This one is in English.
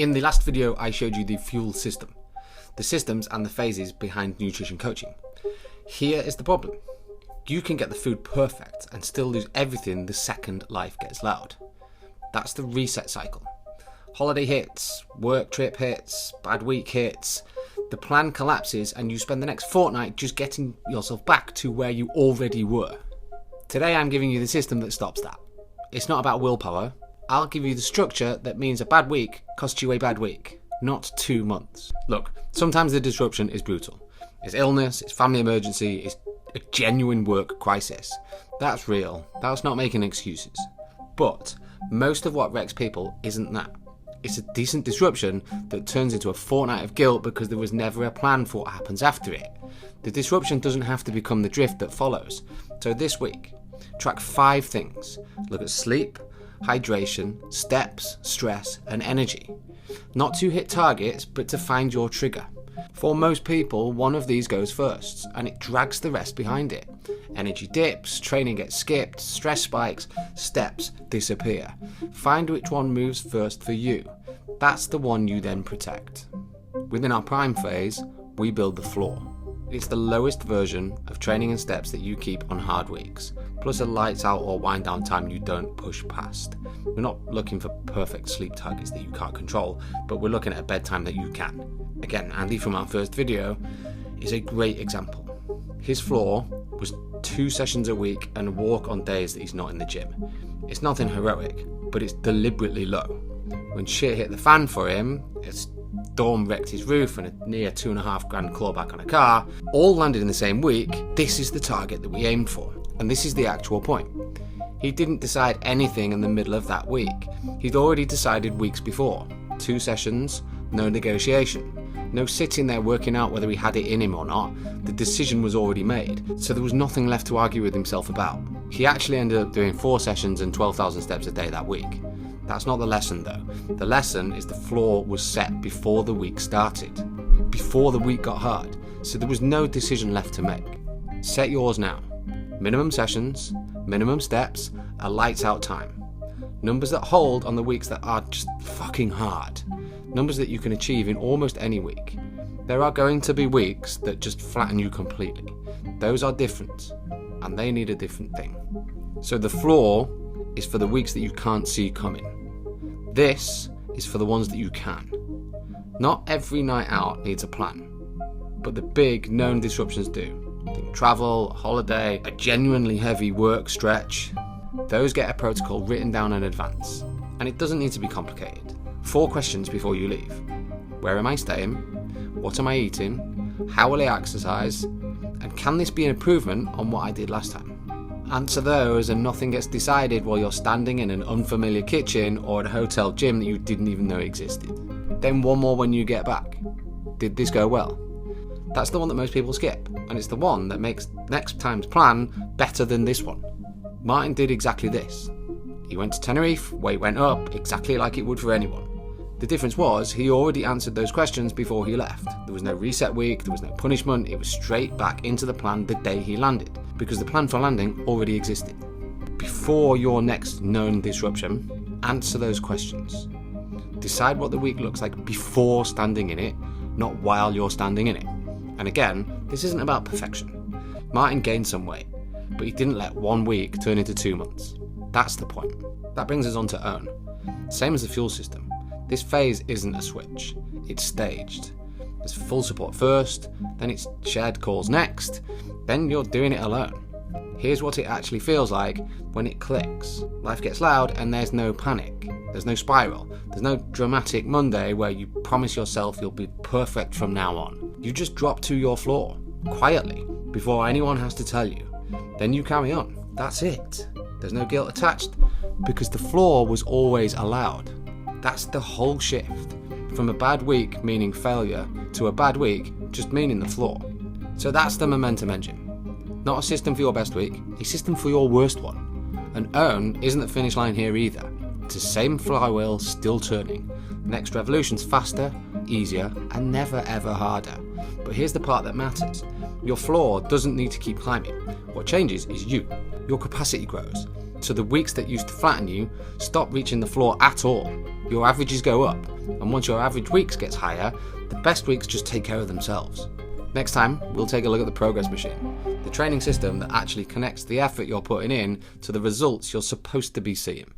In the last video, I showed you the fuel system, the systems and the phases behind nutrition coaching. Here is the problem. You can get the food perfect and still lose everything the second life gets loud. That's the reset cycle. Holiday hits, work trip hits, bad week hits, the plan collapses and you spend the next fortnight just getting yourself back to where you already were. Today I'm giving you the system that stops that. It's not about willpower. I'll give you the structure that means a bad week costs you a bad week, not 2 months. Look, sometimes the disruption is brutal. It's illness, it's family emergency, it's a genuine work crisis. That's real. That's not making excuses. But most of what wrecks people isn't that. It's a decent disruption that turns into a fortnight of guilt because there was never a plan for what happens after it. The disruption doesn't have to become the drift that follows. So this week, track 5 things. Look at sleep, hydration, steps, stress, and energy. Not to hit targets, but to find your trigger. For most people, one of these goes first, and it drags the rest behind it. Energy dips, training gets skipped, stress spikes, steps disappear. Find which one moves first for you. That's the one you then protect. Within our prime phase, we build the floor. It's the lowest version of training and steps that you keep on hard weeks, plus a lights out or wind down time you don't push past. We're not looking for perfect sleep targets that you can't control, but we're looking at a bedtime that you can. Again, Andy from our first video is a great example. His floor was 2 sessions a week and a walk on days that he's not in the gym. It's nothing heroic, but it's deliberately low. When shit hit the fan for him, it's storm wrecked his roof and a near $2,500 clawback on a car, all landed in the same week. This is the target that we aimed for, and this is the actual point. He didn't decide anything in the middle of that week. He'd already decided weeks before. 2 sessions, no negotiation. No sitting there working out whether he had it in him or not. The decision was already made, so there was nothing left to argue with himself about. He actually ended up doing 4 sessions and 12,000 steps a day that week. That's not the lesson though. The lesson is the floor was set before the week started, before the week got hard, so there was no decision left to make. Set yours now. Minimum sessions, minimum steps, a lights out time. Numbers that hold on the weeks that are just fucking hard. Numbers that you can achieve in almost any week. There are going to be weeks that just flatten you completely. Those are different, and they need a different thing. So the floor is for the weeks that you can't see coming. This is for the ones that you can. Not every night out needs a plan, but the big known disruptions do. Think travel, holiday, a genuinely heavy work stretch. Those get a protocol written down in advance, and it doesn't need to be complicated. 4 questions before you leave. Where am I staying? What am I eating? How will I exercise? And can this be an improvement on what I did last time? Answer those and nothing gets decided while you're standing in an unfamiliar kitchen or at a hotel gym that you didn't even know existed. Then one more when you get back. Did this go well? That's the one that most people skip, and it's the one that makes next time's plan better than this one. Martin did exactly this. He went to Tenerife, weight went up, exactly like it would for anyone. The difference was, he already answered those questions before he left. There was no reset week, there was no punishment, it was straight back into the plan the day he landed, because the plan for landing already existed. Before your next known disruption, answer those questions. Decide what the week looks like before standing in it, not while you're standing in it. And again, this isn't about perfection. Martin gained some weight, but he didn't let 1 week turn into 2 months. That's the point. That brings us on to own. Same as the fuel system. This phase isn't a switch, it's staged. There's full support first, then it's shared calls next, then you're doing it alone. Here's what it actually feels like when it clicks. Life gets loud and there's no panic. There's no spiral. There's no dramatic Monday where you promise yourself you'll be perfect from now on. You just drop to your floor, quietly, before anyone has to tell you. Then you carry on. That's it. There's no guilt attached, because the floor was always allowed. That's the whole shift. From a bad week meaning failure to a bad week just meaning the floor. So that's the momentum engine. Not a system for your best week, a system for your worst one. And own isn't the finish line here either. It's the same flywheel still turning. Next revolution's faster, easier, and never ever harder. But here's the part that matters. Your floor doesn't need to keep climbing. What changes is you. Your capacity grows. So the weeks that used to flatten you stop reaching the floor at all. Your averages go up. And once your average weeks gets higher, the best weeks just take care of themselves. Next time, we'll take a look at the progress machine, the training system that actually connects the effort you're putting in to the results you're supposed to be seeing.